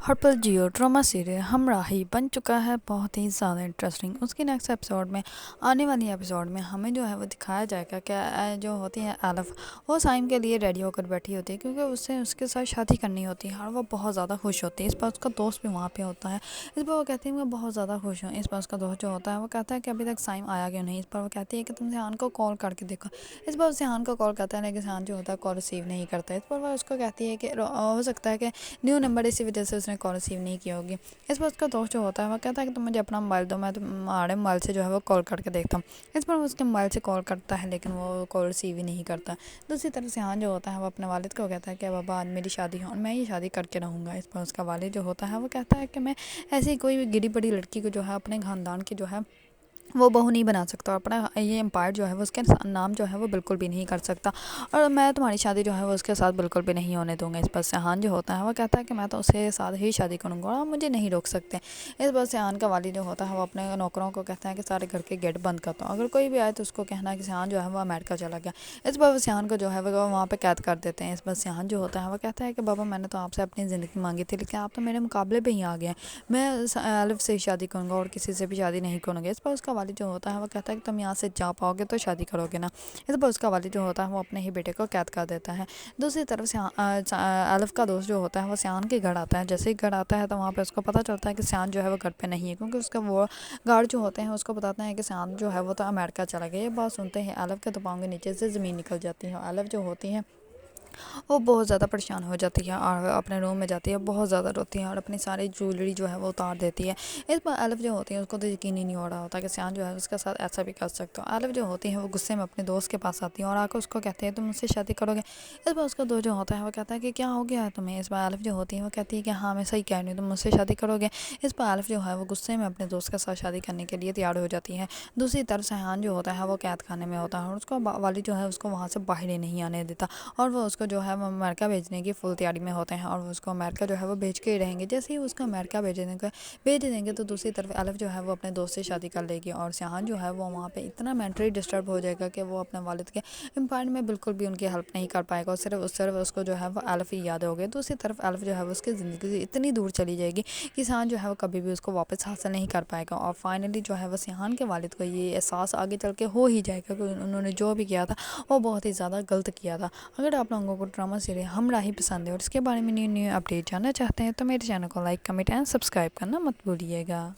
ہرپل Jio drama serial ہمراہی بن چکا ہے بہت ہی زیادہ انٹرسٹنگ۔ اس کی نیکسٹ ایپیسوڈ میں آنے والی ایپیسوڈ میں ہمیں جو ہے وہ دکھایا جائے گا کہ جو ہوتی ہے الف، وہ سائم کے لیے ریڈی ہو کر بیٹھی ہوتی ہے کیونکہ اس کے ساتھ شادی کرنی ہوتی ہے اور وہ بہت زیادہ خوش ہوتی ہے۔ اس پر اس کا دوست بھی وہاں پہ ہوتا ہے۔ اس پر وہ کہتی ہے میں بہت زیادہ خوش ہوں۔ اس پر اس کا دوست جو ہوتا ہے وہ کہتا ہے کہ ابھی تک سائم آیا کیوں نہیں۔ اس پر وہ کہتی ہے کہ تم سیان کو کال کر کے دیکھو۔ اس پر سیان کو کال کرتا ہے لیکن سیان جو ہوتا ہے کال ریسیو نہیں کرتا ہے۔ اس پر وہ اس کو کہتی ہے کہ ہو سکتا ہے کہ نیو نمبر، اسی وجہ سے اس نے کال ریسیو نہیں کی ہوگی۔ اس پر اس کا دوست جو ہوتا ہے وہ کہتا ہے کہ تم مجھے اپنا موبائل دو، میں تمہارے موبائل سے جو ہے وہ کال کر کے دیکھتا ہوں۔ اس پر وہ اس کے موبائل سے کال کرتا ہے لیکن وہ کال ریسیو ہی نہیں کرتا۔ دوسری طرف سیان جو ہوتا ہے وہ اپنے والد کو کہتا ہے کہ بابا آج میری شادی ہے اور میں یہ شادی کر کے رہوں گا۔ اس پر اس کا والد جو ہوتا ہے وہ کہتا ہے کہ میں ایسی کوئی بھی گری بڑی لڑکی کو جو ہے اپنے خاندان کی جو ہے وہ بہو نہیں بنا سکتا، اور اپنا یہ امپائر جو ہے وہ اس کے نام جو ہے وہ بالکل بھی نہیں کر سکتا، اور میں تمہاری شادی جو ہے وہ اس کے ساتھ بالکل بھی نہیں ہونے دوں گا۔ اس پر سیان جو ہوتا ہے وہ کہتا ہے کہ میں تو اس کے ساتھ ہی شادی کروں گا اور مجھے نہیں روک سکتے۔ اس پر سیان کا والد جو ہوتا ہے وہ اپنے نوکروں کو کہتا ہے کہ سارے گھر کے گیٹ بند کرتا ہوں، اگر کوئی بھی آئے تو اس کو کہنا ہے کہ سیان جو ہے وہ امریکہ چلا گیا۔ اس پر سیان کو جو ہے وہ وہاں پہ قید کر دیتے ہیں۔ اس پر سیان جو ہوتا ہے وہ کہتا ہے کہ بابا میں نے تو آپ سے اپنی زندگی مانگی تھی لیکن آپ تو میرے مقابلے پہ ہی آ گئے ہیں، میں الف سے ہی شادی کروں گا اور کسی سے بھی شادی نہیں کروں گا۔ اس پر اس کا والد جو ہوتا ہے وہ کہتا ہے کہ تم یہاں سے جا پاؤ گے تو شادی کرو گے نا۔ اس پر اس کا والد جو ہوتا ہے وہ اپنے ہی بیٹے کو قید کر دیتا ہے۔ دوسری طرف الف کا دوست جو ہوتا ہے وہ سیان کے گھر آتا ہے۔ جیسے ہی گھر آتا ہے تو وہاں پہ اس کو پتہ چلتا ہے کہ سیان جو ہے وہ گھر پہ نہیں ہے، کیونکہ اس کا وہ گارڈ جو ہوتے ہیں اس کو بتاتے ہیں کہ سیان جو ہے وہ تو امریکہ چلا گیا۔ یہ بات سنتے ہیں الف کے تو پاؤں کے نیچے سے زمین نکل جاتی ہے۔ الف جو ہوتی ہے وہ بہت زیادہ پریشان ہو جاتی ہے اور اپنے روم میں جاتی ہے، بہت زیادہ روتی ہے اور اپنی ساری جویلری جو ہے وہ اتار دیتی ہے۔ اس پر الف جو ہوتی ہے اس کو تو یقین ہی نہیں ہو رہا ہوتا کہ سیان جو ہے اس کے ساتھ ایسا بھی کر سکتا ہے۔ الف جو ہوتی ہے وہ غصے میں اپنے دوست کے پاس آتی ہے اور آ کر اس کو کہتے ہیں تم مجھ سے شادی کرو گے۔ اس پر اس کا دوست جو ہوتا ہے وہ کہتا ہے کہ کیا ہو گیا ہے تمہیں۔ اس پر الف جو ہوتی ہے وہ کہتی ہے کہ ہاں میں صحیح کہہ رہی ہوں، تم مجھ سے شادی کرو گے۔ اس پر الف جو ہے وہ غصے میں اپنے دوست کے ساتھ شادی کرنے کے لیے تیار ہو جاتی ہے۔ دوسری طرف سیان جو ہوتا ہے وہ قید خانے میں ہوتا ہے اور اس کو والد جو ہے اس کو وہاں سے باہر ہی نہیں آنے دیتا، اور وہ اس کو جو ہے وہ امریکہ بھیجنے کی فل تیاری میں ہوتے ہیں اور وہ اس کو امریکہ جو ہے وہ بھیج کے ہی رہیں گے۔ جیسے ہی اس کو امریکہ بھیج دیں گے تو دوسری طرف الف جو ہے وہ اپنے دوست سے شادی کر لے گی، اور سیان جو ہے وہ وہاں پہ اتنا مینٹلی ڈسٹرب ہو جائے گا کہ وہ اپنے والد کے امپائر میں بالکل بھی ان کی ہیلپ نہیں کر پائے گا، اور صرف اس کو جو ہے وہ الف ہی یاد ہوگی۔ دوسری طرف الف جو ہے وہ اس کی زندگی سے اتنی دور چلی جائے گی کہ سیان جو ہے وہ کبھی بھی اس کو واپس حاصل نہیں کر پائے گا، اور فائنلی جو ہے وہ سیان کے والد کو یہ احساس آگے چل کے ہو ہی جائے گا کہ انہوں نے جو بھی کیا تھا وہ بہت ہی زیادہ غلط کیا تھا۔ اگر آپ لوگوں کو ڈرامہ سیریل ہمراہی پسند ہے اور اس کے بارے میں نیو اپڈیٹ جاننا چاہتے ہیں تو میرے چینل کو لائک، کمنٹ اینڈ سبسکرائب کرنا مت بھولیے گا۔